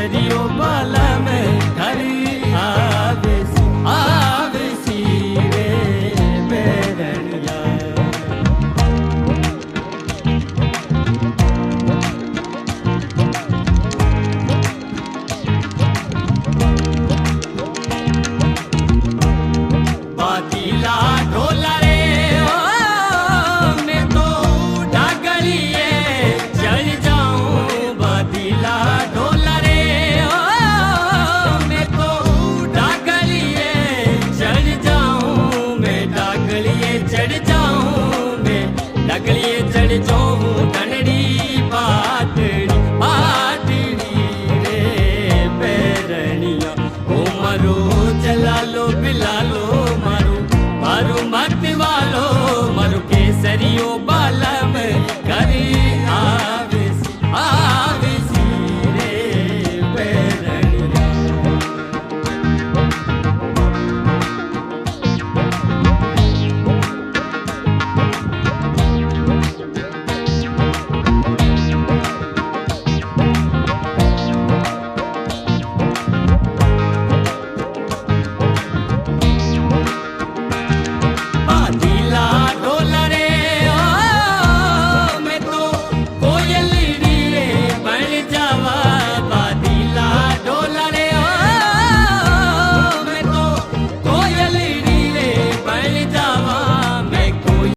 सरियो बाला में घरी आवे सी रे बेरनिया। बादीला ढोला रे मैं तो डागलिए चढ़ जाऊं। बादीला ढोला रे मैं तो डागलिए चढ़ जाऊं। मैं डागलिए चढ़ जाऊं। मैं डागलिए चढ़ जाऊं। धनड़ी